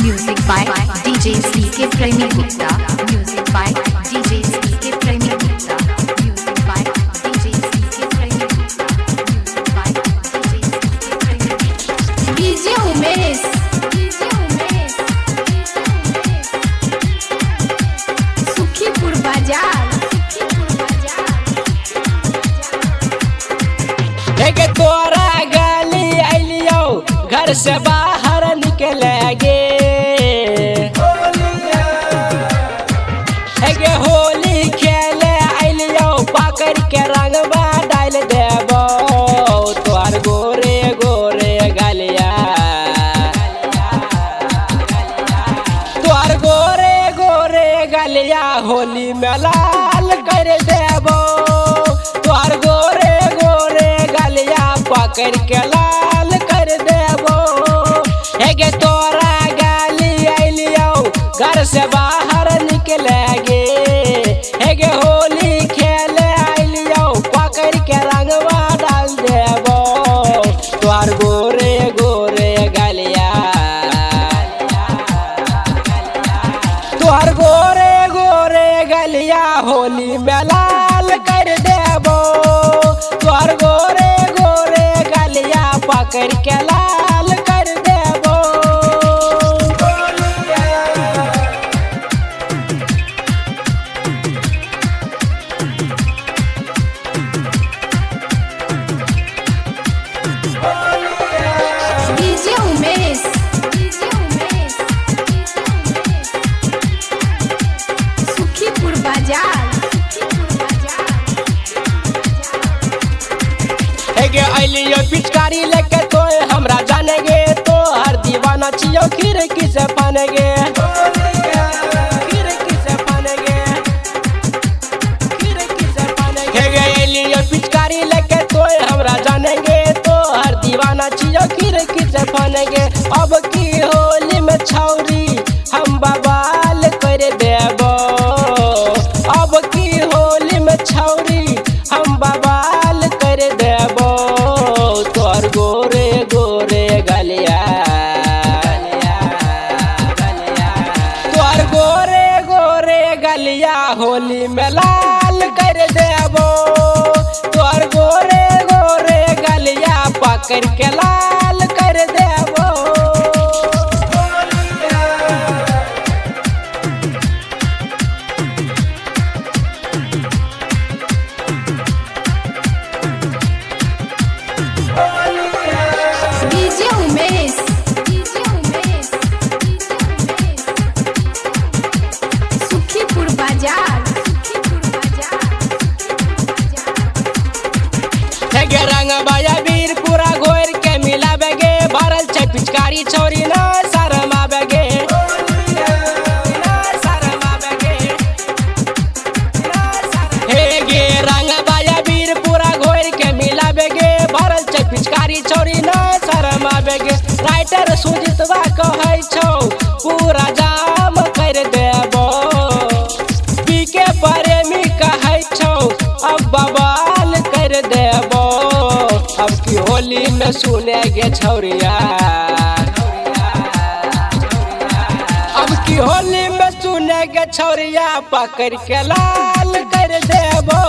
Music by DJ CK Premi Gupta. Music by DJ CK Premi Gupta. Music by DJ CK Premi Gupta. Music by DJ CK Premi Gupta. DJ Umesh. DJ Umesh. Sukhipur Bazaar. Sukhipur Bazaar. एक तोरा गली आइलियो घर से बाहर निकलेगे होली खेले आइलियो पकड़ के रंगवा डाल देबो तोहर गोरे गोरे गलिया तोहर गोरे गोरे गलिया होली में लाल कर देबो तोहर गोरे गोरे गलिया पकड़ के लाल कर देबो हेगे तोरा गली आइलियो घर से बाहर निकलेगे हेगे होली खेले आइलियो पकड़ के रंगवा डाल देबो तोहर गोरे गोरे गलिया तोहर गोरे गोरे गलिया होली में लाल कर देबो तोहर गोरे गोरे गलिया पकड़ के लाल कर देबो DJ Umesh. DJ Umesh. Sukhipur Bazaar. Sukhipur Bazaar. हेगे आइलियो पिचकारी लेके तो हमरा जानेगे तो हर दीवाना छियो खिड़की से पानेगे खिड़की से पानेगे खिड़की से पानेगे हेगे आइलियो पिचकारी लेके तो हमरा जानेगे तो हर दीवाना छियो खिड़की से पानेगे अब की होली में छौरी हम बवाल कर देबो अब की होली में छौरी हम बवाल कर देबो तोहर गोरे गोरे गलिया तोहर गोरे गोरे गलिया होली में लाल कर देबो तोहर गोरे गोरे गलिया पकड़ के लाल कर देबो DJ Umesh. DJ Umesh. Sukhipur Bazaar. Sukhipur Bazaar. हेगे रंग बाया वीर पूरा घोर के मिलाबेगे भरल छै पिचकारी छोरी ना शरमाबेगे हेगे रंग बाया वीर पूरा घोर के मिलाबेगे भरल छै पिचकारी छोरी ना शरमाबेगे राइटर सुजितवा कहै छौ पूरा जाम कर देबो पीके प्रेमी कहै छौ अब बवाल कर देबो अब की होली में सुनेगे छौरिया अब की होली में सुनेगे छौरिया पकड़ के लाल कर देबो